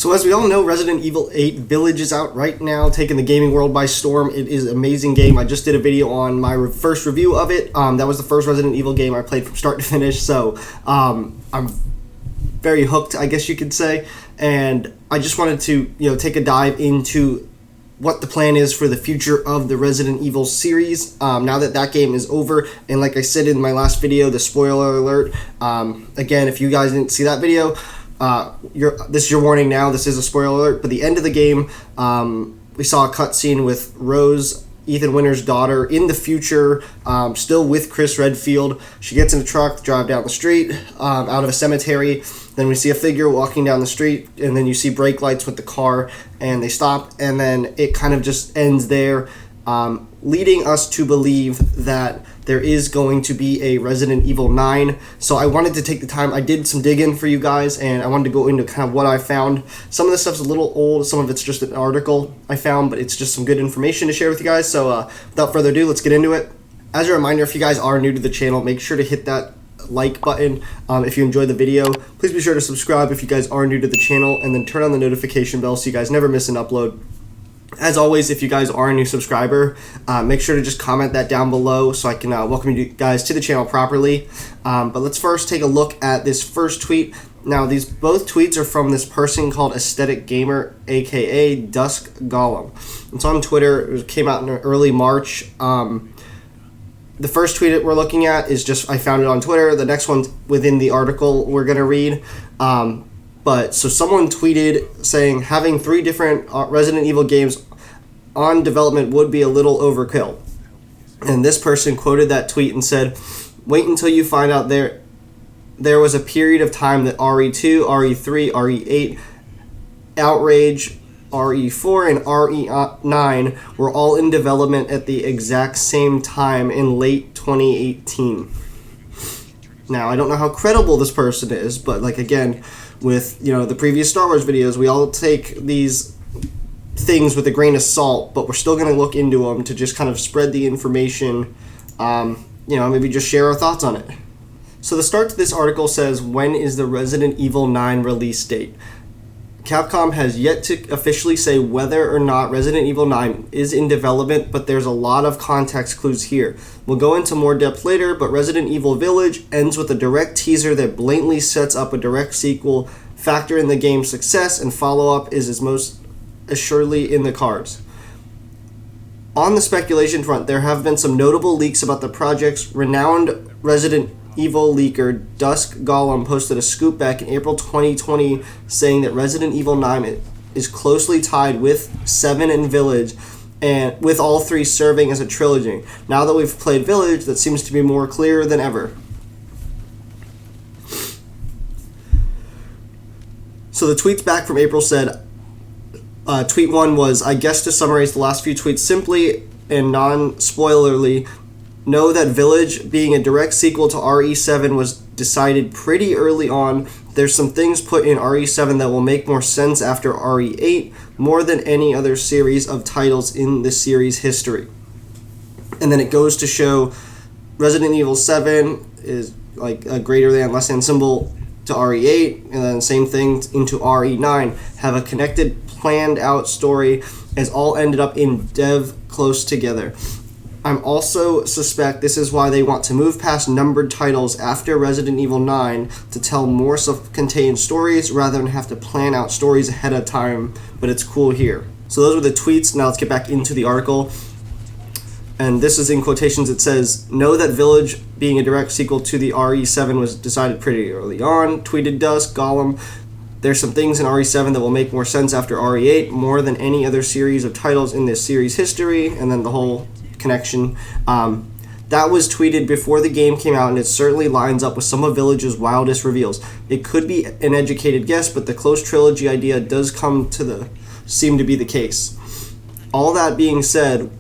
So as we all know, Resident Evil 8 Village is out right now, taking the gaming world by storm. It is an amazing game. I just did a video on my first review of it. That was the first Resident Evil game I played from start to finish, so I'm very hooked, I guess you could say. And I just wanted to, take a dive into what the plan is for the future of the Resident Evil series now that that game is over. And like I said in my last video, the spoiler alert, again, if you guys didn't see that video, this is your warning now. This is a spoiler alert. But the end of the game, we saw a cutscene with Rose, Ethan Winter's daughter, in the future, still with Chris Redfield. She gets in a truck, drive down the street, out of a cemetery. Then we see a figure walking down the street, and then you see brake lights with the car, and they stop, and then it kind of just ends there, leading us to believe that there is going to be a Resident Evil 9. So I wanted to take the time. I did some digging for you guys, and I wanted to go into kind of what I found. Some of this stuff's a little old. Some of it's just an article I found, but it's just some good information to share with you guys. So without further ado, let's get into it. As a reminder, if you guys are new to the channel, make sure to hit that like button if you enjoyed the video. Please be sure to subscribe if you guys are new to the channel, and then turn on the notification bell so you guys never miss an upload. As always, if you guys are a new subscriber, make sure to just comment that down below so I can welcome you guys to the channel properly. But let's first take a look at this first tweet. Now, both tweets are from this person called Aesthetic Gamer, aka Dusk Golem. It's on Twitter. It came out in early March. The first tweet that we're looking at is just, I found it on Twitter. The next one's within the article we're going to read. So someone tweeted saying having 3 different Resident Evil games on development would be a little overkill. And this person quoted that tweet and said, "Wait until you find out there was a period of time that RE2, RE3, RE8, Outrage, RE4, and RE9 were all in development at the exact same time in late 2018. Now, I don't know how credible this person is, but again, with the previous Star Wars videos, we all take these things with a grain of salt, but we're still going to look into them to just kind of spread the information, maybe just share our thoughts on it. So the start to this article says, when is the Resident Evil 9 release date? Capcom has yet to officially say whether or not Resident Evil 9 is in development, but there's a lot of context clues here. We'll go into more depth later, but Resident Evil Village ends with a direct teaser that blatantly sets up a direct sequel. Factor in the game's success, and follow-up is most assuredly in the cards. On the speculation front, there have been some notable leaks about the project's renowned Resident Evil leaker Dusk Golem posted a scoop back in April 2020 saying that Resident Evil 9 is closely tied with 7 and Village, and with all 3 serving as a trilogy. Now that we've played Village, that seems to be more clear than ever. So the tweets back from April said, tweet 1 was, I guess to summarize the last few tweets simply and non-spoilerly, know that Village, being a direct sequel to RE7, was decided pretty early on. There's some things put in RE7 that will make more sense after RE8, more than any other series of titles in the series history. And then it goes to show Resident Evil 7 is like a greater than, less than symbol to RE8, and then same thing into RE9. Have a connected, planned out story as all ended up in dev close together. I'm also suspect this is why they want to move past numbered titles after Resident Evil 9 to tell more self-contained stories rather than have to plan out stories ahead of time, but it's cool here. So those were the tweets. Now let's get back into the article. And this is in quotations. It says, know that Village, being a direct sequel to the RE7, was decided pretty early on. Tweeted Dusk Golem, there's some things in RE7 that will make more sense after RE8, more than any other series of titles in this series history, and then the whole connection. That was tweeted before the game came out, and it certainly lines up with some of Village's wildest reveals. It could be an educated guess, but the close trilogy idea does seem to be the case. All that being said,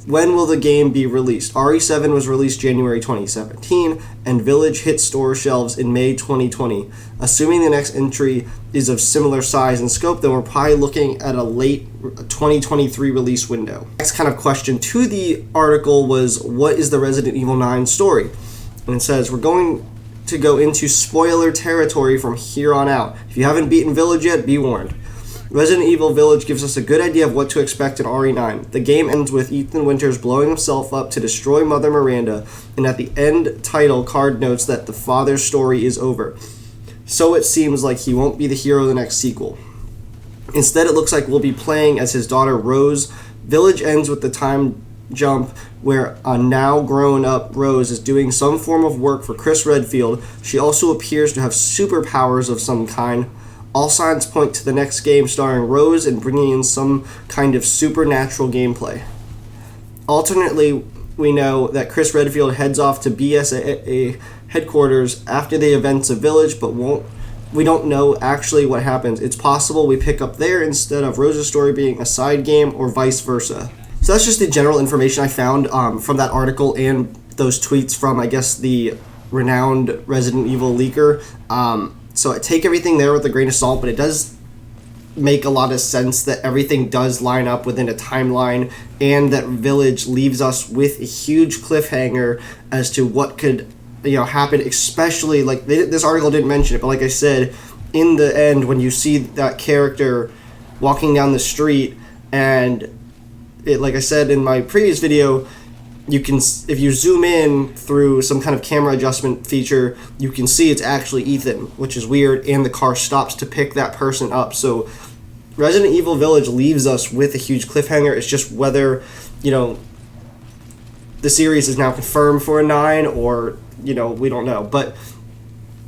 when will the game be released? RE7 was released January 2017, and Village hit store shelves in May 2020. Assuming the next entry is of similar size and scope, then we're probably looking at a late 2023 release window. Next kind of question to the article was, what is the Resident Evil 9 story? And it says, we're going to go into spoiler territory from here on out. If you haven't beaten Village yet, be warned. Resident Evil Village gives us a good idea of what to expect in RE9. The game ends with Ethan Winters blowing himself up to destroy Mother Miranda, and at the end title card notes that the father's story is over. So it seems like he won't be the hero of the next sequel. Instead, it looks like we'll be playing as his daughter Rose. Village ends with the time jump where a now grown up Rose is doing some form of work for Chris Redfield. She also appears to have superpowers of some kind. All signs point to the next game starring Rose and bringing in some kind of supernatural gameplay. Alternately, we know that Chris Redfield heads off to BSAA headquarters after the events of Village, but we don't know actually what happens. It's possible we pick up there instead of Rose's story being a side game, or vice versa. So that's just the general information I found from that article and those tweets from, I guess, the renowned Resident Evil leaker. So I take everything there with a grain of salt, but it does make a lot of sense that everything does line up within a timeline, and that Village leaves us with a huge cliffhanger as to what could happen, especially, like, this article didn't mention it, but like I said, in the end, when you see that character walking down the street, and it, like I said in my previous video, you can, if you zoom in through some kind of camera adjustment feature, you can see it's actually Ethan, which is weird, and the car stops to pick that person up. So Resident Evil Village leaves us with a huge cliffhanger. It's just whether, the series is now confirmed for a 9, or, we don't know. But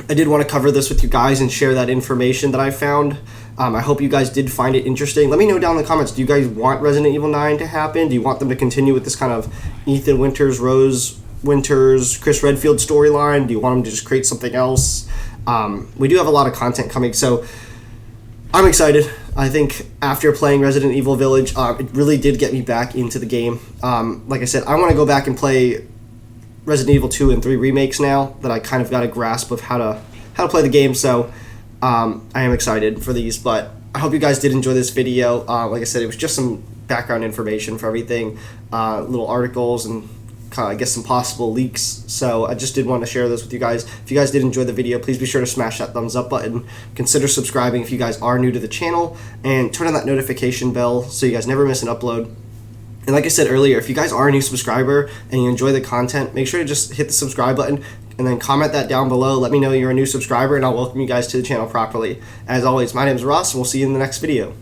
I did want to cover this with you guys and share that information that I found. I hope you guys did find it interesting. Let me know down in the comments, do you guys want Resident Evil 9 to happen? Do you want them to continue with this kind of Ethan Winters, Rose Winters, Chris Redfield storyline? Do you want them to just create something else? We do have a lot of content coming, so I'm excited. I think after playing Resident Evil Village, it really did get me back into the game. Like I said, I want to go back and play Resident Evil 2 and 3 remakes now that I kind of got a grasp of how to play the game, so I am excited for these. But I hope you guys did enjoy this video. Like I said, it was just some background information for everything, little articles, and I guess some possible leaks. So I just did want to share this with you guys. If you guys did enjoy the video, please be sure to smash that thumbs up button. Consider subscribing if you guys are new to the channel, and turn on that notification bell so you guys never miss an upload. And like I said earlier, if you guys are a new subscriber and you enjoy the content, make sure to just hit the subscribe button and then comment that down below. Let me know you're a new subscriber, and I'll welcome you guys to the channel properly. As always, my name is Ross, and we'll see you in the next video.